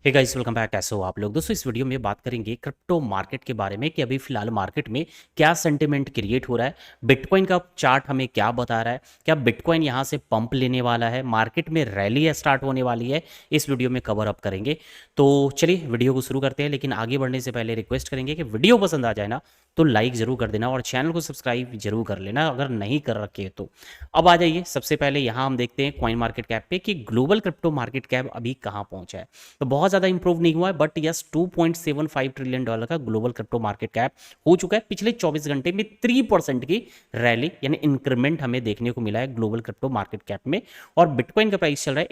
Hey guys, welcome back. कैसे हो आप लोग? दोस्तों, इस वीडियो में बात करेंगे क्रिप्टो मार्केट के बारे में कि अभी फिलहाल मार्केट में क्या सेंटिमेंट क्रिएट हो रहा है। बिटकॉइन का चार्ट हमें क्या बता रहा है? क्या बिटकॉइन यहां से पंप लेने वाला है? मार्केट में रैली स्टार्ट होने वाली है? इस वीडियो में कवर अप करेंगे। तो चलिए वीडियो को शुरू करते हैं, लेकिन आगे बढ़ने से पहले रिक्वेस्ट करेंगे कि वीडियो पसंद आ जाए ना तो लाइक जरूर कर देना और चैनल को सब्सक्राइब जरूर कर लेना अगर नहीं कर रखे तो। अब आ जाइए, सबसे पहले यहाँ हम देखते हैं कॉइन मार्केट कैप पे कि ग्लोबल क्रिप्टो मार्केट कैप अभी कहाँ पहुंचा है। तो बहुत ज़्यादा इंप्रूव नहीं हुआ है, बट यस $2.75 ट्रिलियन का ग्लोबल क्रिप्टो मार्केट कैप हो चुका है। पिछले 24 घंटे में 3% की रैली यानी इंक्रीमेंट हमें देखने को मिला है ग्लोबल क्रिप्टो मार्केट कैप में। और बिटकॉइन का प्राइस चल रहा है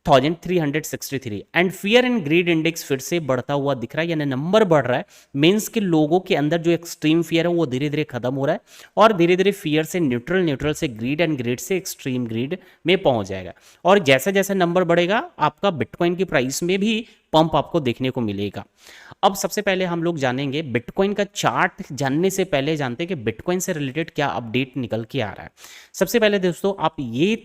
87,363 and fear and greed index फिर से बढ़ता हुआ दिख रहा है, यानी नंबर बढ़ रहा है। मीन्स के लोगों के अंदर जो एक्सट्रीम फियर है वो धीरे धीरे खत्म हो रहा है और धीरे धीरे फियर से न्यूट्रल, न्यूट्रल से ग्रीड एंड ग्रीड से एक्सट्रीम ग्रीड में पहुंच जाएगा। और जैसे जैसे नंबर बढ़ेगा आपका बिटकॉइन की प्राइस में भी पंप आपको देखने को मिलेगा। अब सबसे पहले हम लोग जानेंगे बिटकॉइन का चार्ट। जानने से पहले जानते हैं कि बिटकॉइन से रिलेटेड क्या अपडेट निकल के आ रहा है। सबसे पहले दोस्तों, आप ये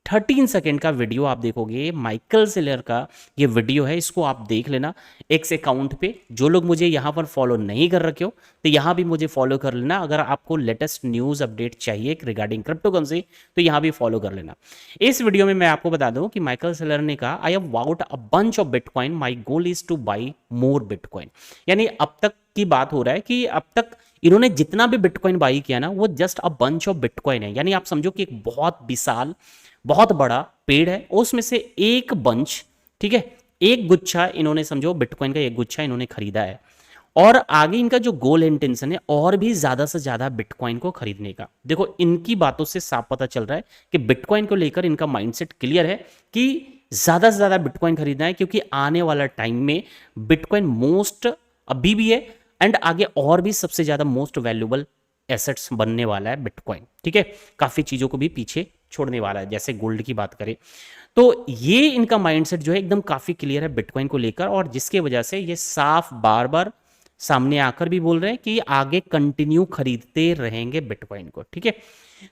13 सेकेंड का वीडियो आप देखोगे, माइकल सेलर का ये वीडियो है, इसको आप देख लेना एक्स अकाउंट पे। जो लोग मुझे यहाँ पर फॉलो नहीं कर रखे हो तो यहाँ भी मुझे फॉलो कर लेना। अगर आपको लेटेस्ट न्यूज़ अपडेट चाहिए रिगार्डिंग क्रिप्टो करेंसी तो यहाँ भी फॉलो कर लेना। इस वीडियो में मैं आपको बता दूं कि माइकल सेलर ने कहा, I have bought a bunch of bitcoin, my goal is to buy more bitcoin. यानी अब तक की बात हो रहा है कि अब तक इन्होंने जितना भी बिटकॉइन बाई किया ना वो just a bunch of bitcoin है। यानी आप समझो कि एक बहुत विशाल, बहुत बड़ा पेड़ है, उसमें से एक बंच, ठीक है, एक गुच्छा इन्होंने, समझो बिटकॉइन का एक गुच्छा इन्होंने खरीदा है। और आगे इनका जो गोल इंटेंशन है और भी ज्यादा से ज्यादा बिटकॉइन को खरीदने का। देखो, इनकी बातों से साफ पता चल रहा है कि बिटकॉइन को लेकर इनका माइंडसेट क्लियर है कि ज्यादा से ज्यादा बिटकॉइन खरीदना है, क्योंकि आने वाला टाइम में बिटकॉइन मोस्ट अभी भी है एंड आगे और भी सबसे ज्यादा मोस्ट वैल्यूबल एसेट्स बनने वाला है बिटकॉइन। ठीक है, काफी चीजों को भी पीछे छोड़ने वाला है, जैसे गोल्ड की बात करें तो ये इनका माइंडसेट जो है एकदम काफी क्लियर है बिटकॉइन को लेकर। और जिसके वजह से ये साफ बार बार सामने आकर भी बोल रहे हैं कि आगे कंटिन्यू खरीदते रहेंगे बिटकॉइन को। ठीक है,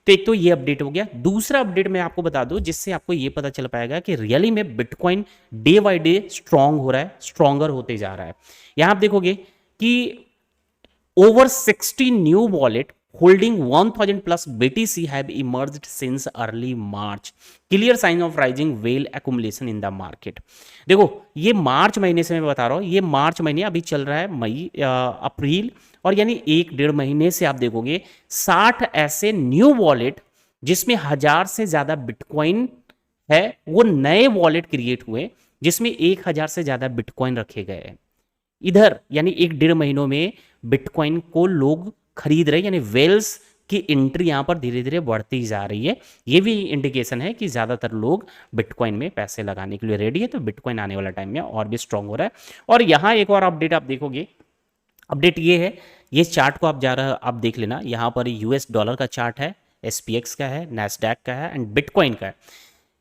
तो एक तो ये अपडेट हो गया। दूसरा अपडेट मैं आपको बता दूं जिससे आपको ये पता चल पाएगा कि रियली में bitcoin day by day strong हो रहा है, स्ट्रांगर होते जा रहा है। यहां आप देखोगे कि over 60 new wallet holding 1000 plus BTC have emerged since early March. Clear sign of rising whale accumulation in the market. देखो, ये मार्च महीने से मैं बता रहा हूँ, ये मार्च महीने अभी चल रहा है मई अप्रैल, और यानी 1-1.5 महीने से आप देखोगे 60 ऐसे न्यू वॉलेट जिसमें 1000 से ज्यादा बिटकॉइन है, वो नए वॉलेट क्रिएट हुए जिसमें 1000 से ज्यादा बिटकॉइन रखे गए हैं इधर। यानी 1-1.5 महीनों में बिटकॉइन को लोग खरीद रहे हैं, यानी वेल्स की एंट्री यहां पर धीरे धीरे बढ़ती जा रही है। ये भी इंडिकेशन है कि ज्यादातर लोग बिटकॉइन में पैसे लगाने के लिए रेडी है। तो बिटकॉइन आने वाला टाइम में और भी स्ट्रांग हो रहा है। और यहां एक और अपडेट आप देखोगे, अपडेट ये है, ये चार्ट को आप आप देख लेना। यहां पर यूएस डॉलर का चार्ट है, एसपीएक्स का है, नैस्डैक का है एंड बिटकॉइन का है।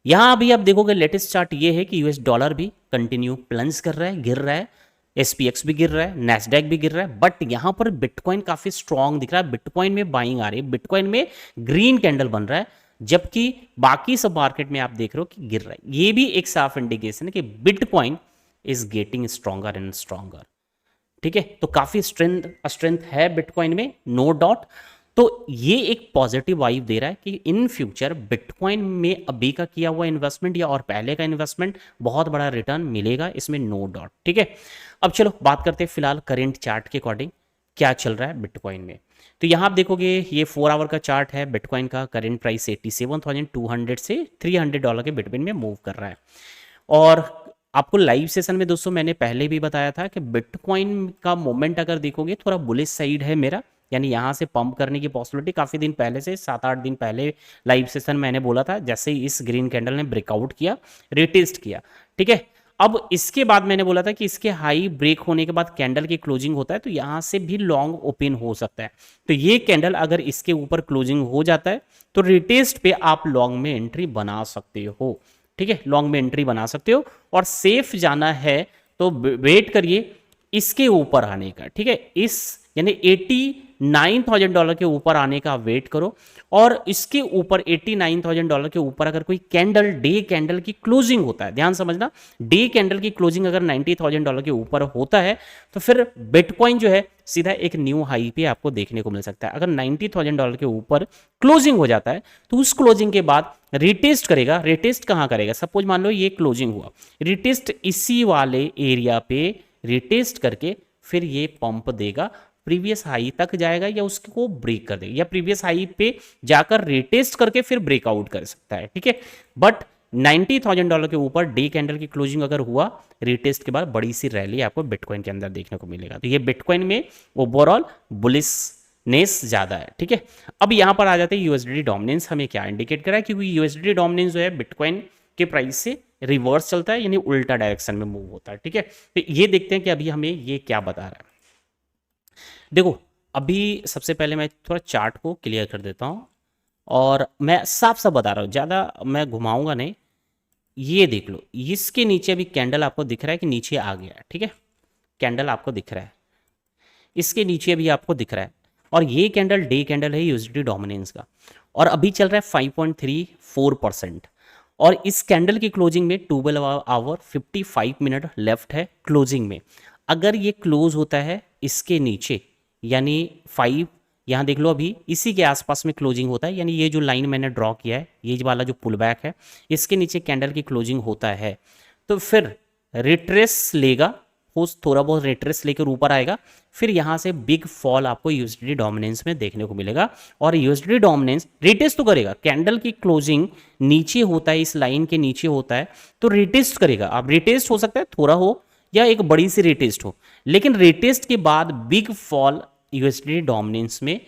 यहां अभी आप देखोगे लेटेस्ट चार्ट ये है कि यूएस डॉलर भी कंटिन्यू प्लंज कर रहा है, गिर रहा है, एसपीएक्स भी गिर रहा है, नैस्डैक भी गिर रहा है, बट यहां पर बिटकॉइन काफी स्ट्रांग दिख रहा है। बिटकॉइन में बाइंग आ रही है, बिटकॉइन में ग्रीन कैंडल बन रहा है, जबकि बाकी सब मार्केट में आप देख रहे हो कि गिर रहा है। ये भी एक साफ इंडिकेशन है कि bitcoin is getting stronger and stronger. ठीक है, तो काफी स्ट्रेंथ है बिटकॉइन में, नो डाउट। तो ये एक पॉजिटिव वाइब दे रहा है कि इन फ्यूचर बिटकॉइन में अभी का किया हुआ इन्वेस्टमेंट या और पहले का इन्वेस्टमेंट बहुत बड़ा रिटर्न मिलेगा, इसमें नो डाउट। ठीक है, अब चलो बात करते हैं फिलहाल करेंट चार्ट के अकॉर्डिंग क्या चल रहा है बिटकॉइन में। तो यहां आप देखोगे ये 4 आवर का चार्ट है, बिटकॉइन का करेंट प्राइस 87,200 से $300 के बिटकॉइन में मूव कर रहा है। और आपको लाइव सेशन में दोस्तों मैंने पहले भी बताया था कि बिटकॉइन का मोमेंट अगर देखोगे थोड़ा बुलिश साइड है मेरा, यानी यहां से पंप करने की पॉसिबिलिटी काफी दिन पहले से, 7-8 दिन पहले लाइव सेशन मैंने बोला था, जैसे ही इस ग्रीन कैंडल ने ब्रेकआउट किया, रिटेस्ट किया। ठीक है, अब इसके बाद मैंने बोला था कि इसके हाई ब्रेक होने के बाद कैंडल की क्लोजिंग होता है तो यहां से भी लॉन्ग ओपन हो सकता है। तो ये कैंडल अगर इसके ऊपर क्लोजिंग हो जाता है तो रिटेस्ट पे आप लॉन्ग में एंट्री बना सकते हो। ठीक है, लॉन्ग में एंट्री बना सकते हो और सेफ जाना है तो वेट करिए इसके ऊपर आने का। ठीक है, इस यानी $89,000 के ऊपर आने का वेट करो, और इसके ऊपर $89,000 के ऊपर अगर कोई कैंडल, डे कैंडल की क्लोजिंग होता है, ध्यान समझना, डे कैंडल की क्लोजिंग अगर $90,000 के ऊपर होता है तो फिर बिटकॉइन जो है सीधा एक न्यू हाई पे आपको देखने को मिल सकता है। अगर $90,000 के ऊपर क्लोजिंग हो जाता है तो उस क्लोजिंग के बाद रिटेस्ट करेगा। रिटेस्ट कहां करेगा? सपोज मान लो ये क्लोजिंग हुआ, रिटेस्ट इसी वाले एरिया पे रिटेस्ट करके फिर ये पंप देगा, प्रीवियस हाई तक जाएगा या उसको ब्रेक कर देगा, या प्रीवियस हाई पे जाकर रिटेस्ट करके फिर ब्रेकआउट कर सकता है, ठीक है। बट $90,000 के ऊपर डे कैंडल की क्लोजिंग अगर हुआ, रिटेस्ट के बाद बड़ी सी रैली आपको बिटकॉइन के अंदर देखने को मिलेगा। तो ये बिटकॉइन में ओवरऑल बुलिशनेस ज्यादा है, ठीक है। अब यहां पर आ जाते हैं यूएसडी डोमिनेंस हमें क्या इंडिकेट कर रहा है, क्योंकि यूएसडी डोमिनेंस जो है बिटकॉइन के प्राइस से रिवर्स चलता है, यानी उल्टा डायरेक्शन में मूव होता है, ठीक है। तो ये देखते हैं कि अभी हमें ये क्या बता रहा है। देखो अभी सबसे पहले मैं थोड़ा चार्ट को क्लियर कर देता हूं, और मैं साफ साफ बता रहा हूं, ज्यादा मैं घुमाऊंगा नहीं। ये देख लो, इसके नीचे अभी कैंडल आपको दिख रहा है कि नीचे आ गया है, ठीक है। कैंडल आपको दिख रहा है, इसके नीचे अभी आपको दिख रहा है, और ये कैंडल डे कैंडल है यूएसडी डोमिनेंस का, और अभी चल रहा है 5.34%, और इस कैंडल की क्लोजिंग में 12 आवर 55 मिनट लेफ्ट है क्लोजिंग में। अगर ये क्लोज होता है इसके नीचे, यानी 5, यहाँ देख लो अभी इसी के आसपास में क्लोजिंग होता है, यानी ये जो लाइन मैंने ड्रॉ किया है, ये वाला जो पुल बैक है, इसके नीचे कैंडल की क्लोजिंग होता है, तो फिर रिट्रेस लेगा, हो थोड़ा बहुत रिट्रेस लेकर ऊपर आएगा, फिर यहाँ से बिग फॉल आपको यूएसडी डोमिनेंस में देखने को मिलेगा। और यूएसडी डोमिनेंस रिटेस्ट तो करेगा, कैंडल की क्लोजिंग नीचे होता है, इस लाइन के नीचे होता है, तो रिटेस्ट करेगा। अब रिटेस्ट हो सकता है थोड़ा हो या एक बड़ी सी रिटेस्ट हो, लेकिन रिटेस्ट के बाद बिग फॉल यूएसडी डोमिनेंस में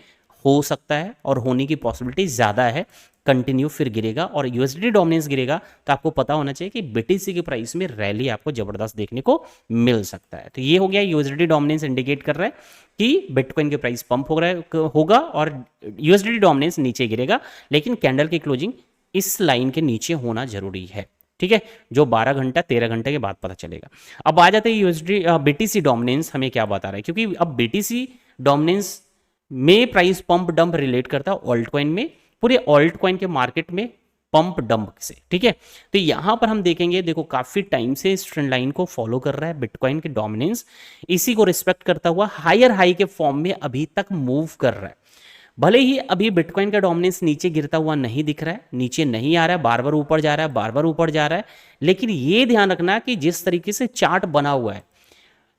हो सकता है, और होने की पॉसिबिलिटी ज़्यादा है। कंटिन्यू फिर गिरेगा, और यूएसडी डोमिनेंस गिरेगा तो आपको पता होना चाहिए कि बीटीसी के प्राइस में रैली आपको जबरदस्त देखने को मिल सकता है। तो ये हो गया, यूएसडी डोमिनेंस इंडिकेट कर रहा है कि बिटकॉइन के प्राइस पंप हो रहा है होगा, और यूएसडी डोमिनेंस नीचे गिरेगा, लेकिन कैंडल की क्लोजिंग इस लाइन के नीचे होना जरूरी है, ठीक है, जो 12 घंटा 13 घंटे के बाद पता चलेगा। अब आ जाते हैं यूएसडी बीटीसी डोमिनेंस हमें क्या बता रहा है, क्योंकि अब बीटीसी डोमिनेंस में प्राइस पंप डंप रिलेट करता है ऑल्ट कॉइन में, पूरे ऑल्ट कॉइन के मार्केट में पंप डंप से, ठीक है। तो यहां पर हम देखेंगे, देखो काफी टाइम से इस ट्रेंड लाइन को फॉलो कर रहा है बिटकॉइन के डोमिनेंस, इसी को रिस्पेक्ट करता हुआ हायर हाई के फॉर्म में अभी तक मूव कर रहा है। भले ही अभी बिटकॉइन का डोमिनेंस नीचे गिरता हुआ नहीं दिख रहा है, नीचे नहीं आ रहा है, बार बार ऊपर जा रहा है, बार बार ऊपर जा रहा है, लेकिन ये ध्यान रखना कि जिस तरीके से चार्ट बना हुआ है,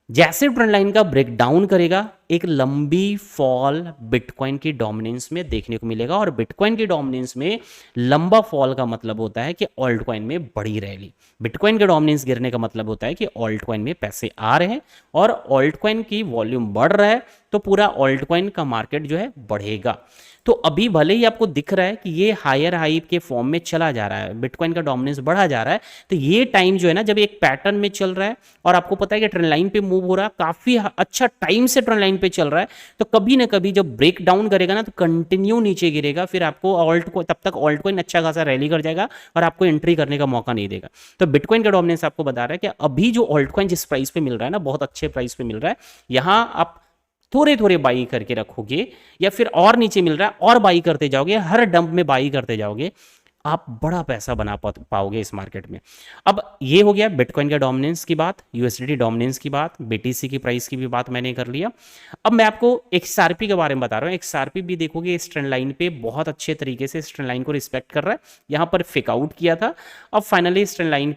जैसे ट्रेंड लाइन का ब्रेकडाउन करेगा, एक लंबी फॉल बिटकॉइन की डोमिनेंस में देखने को मिलेगा, और बिटकॉइन की डोमिनेंस में लंबा फॉल का मतलब होता है कि ऑल्ट कॉइन में बड़ी रैली। बिटकॉइन के डोमिनेंस गिरने का मतलब होता है कि ऑल्ट कॉइन में पैसे आ रहे हैं, और ऑल्ट कॉइन की वॉल्यूम बढ़ रहा है, तो पूरा ऑल्ट कॉइन का मार्केट जो है बढ़ेगा। तो अभी भले ही आपको दिख रहा है कि ये हायर हाई के फॉर्म में चला जा रहा है, बिटकॉइन का डोमिनेंस बढ़ा जा रहा है, तो ये टाइम जो है ना, जब एक पैटर्न में चल रहा है और आपको पता है कि ट्रेंड लाइन पे मूव हो रहा है, काफी अच्छा टाइम से ट्रेंड लाइन पे चल रहा है, तो कभी ना कभी जब ब्रेक डाउन करेगा ना, तो कंटिन्यू नीचे गिरेगा, फिर आपको ऑल्ट को तब तक ऑल्ट कॉइन अच्छा खासा रैली कर जाएगा और आपको एंट्री करने का मौका नहीं देगा। तो बिटकॉइन का डोमिनेंस आपको बता रहा है कि अभी जो ऑल्ट कॉइन जिस प्राइस पे मिल रहा है ना, बहुत अच्छे प्राइस पे मिल रहा है, यहां आप थोड़े थोड़े बाई करके रखोगे, या फिर और नीचे मिल रहा है और बाई करते जाओगे, हर डंप में बाई करते जाओगे, आप बड़ा पैसा बना पाओगे इस मार्केट में। अब ये हो गया बिटकॉइन का डोमिनेंस की बात, यूएसडी डोमिनेंस की बात, बीटीसी की प्राइस की भी बात मैंने कर लिया। अब मैं आपको एक्सआरपी के बारे में बता रहा हूँ। एक्सआरपी भी देखोगे इस ट्रेंड लाइन पे बहुत अच्छे तरीके से इस ट्रेंड लाइन को रिस्पेक्ट कर रहा है, यहाँ पर फेक आउट किया था, अब फाइनली इस ट्रेंड लाइन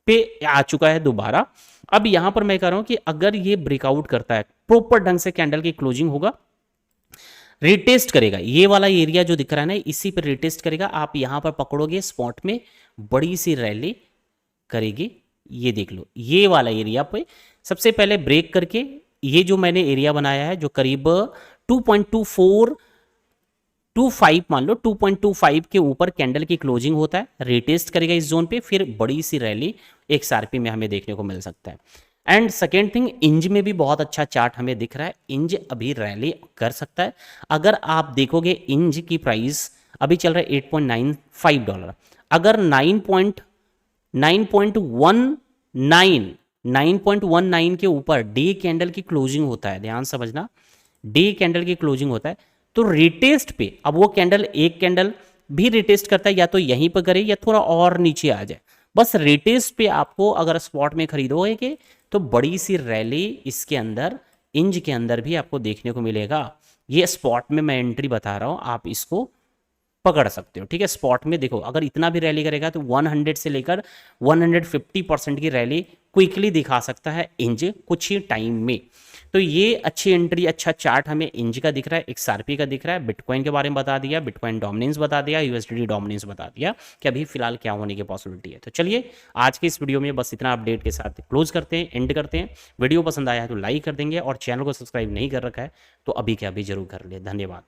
पे आ चुका है दोबारा। अब यहां पर मैं कह रहा हूं कि अगर ये ब्रेकआउट करता है, प्रॉपर ढंग से कैंडल की क्लोजिंग होगा, रिटेस्ट करेगा, ये वाला एरिया जो दिख रहा है ना, इसी पर रिटेस्ट करेगा, आप यहां पर पकड़ोगे स्पॉट में, बड़ी सी रैली करेगी। ये देख लो, ये वाला एरिया पे सबसे पहले ब्रेक करके, ये जो मैंने एरिया बनाया है जो करीब 2.25 मान लो, 2.25 के ऊपर कैंडल की क्लोजिंग होता है, रिटेस्ट करेगा इस जोन पे, फिर बड़ी सी रैली एक्सआरपी में हमें देखने को मिल सकता है। एंड सेकेंड थिंग, इंज में भी बहुत अच्छा चार्ट हमें दिख रहा है, इंज अभी रैली कर सकता है। अगर आप देखोगे इंज की प्राइस अभी चल रहा है $8.95, अगर 9.19 के ऊपर डे कैंडल की क्लोजिंग होता है, ध्यान समझना, डे कैंडल की क्लोजिंग होता है, तो रिटेस्ट पे अब वो कैंडल, एक कैंडल भी रिटेस्ट करता है, या तो यहीं पर करे या थोड़ा और नीचे आ जाए, बस रिटेस्ट पे आपको अगर स्पॉट में खरीदोगे तो बड़ी सी रैली इसके अंदर, इंज के अंदर भी आपको देखने को मिलेगा। ये स्पॉट में मैं एंट्री बता रहा हूं, आप इसको पकड़ सकते हो, ठीक है। स्पॉट में देखो अगर इतना भी रैली करेगा तो 100 से लेकर 150% की रैली क्विकली दिखा सकता है इंज कुछ ही टाइम में। तो ये अच्छी एंट्री, अच्छा चार्ट हमें इंज का दिख रहा है, XRP का दिख रहा है, बिटकॉइन के बारे में बता दिया, बिटकॉइन डोमिनेंस बता दिया, USDT डोमिनेंस बता दिया कि अभी फिलहाल क्या होने की पॉसिबिलिटी है। तो चलिए आज के इस वीडियो में बस इतना अपडेट के साथ क्लोज करते हैं, एंड करते हैं। वीडियो पसंद आया है तो लाइक कर देंगे, और चैनल को सब्सक्राइब नहीं कर रखा है तो अभी के अभी जरूर कर ले। धन्यवाद।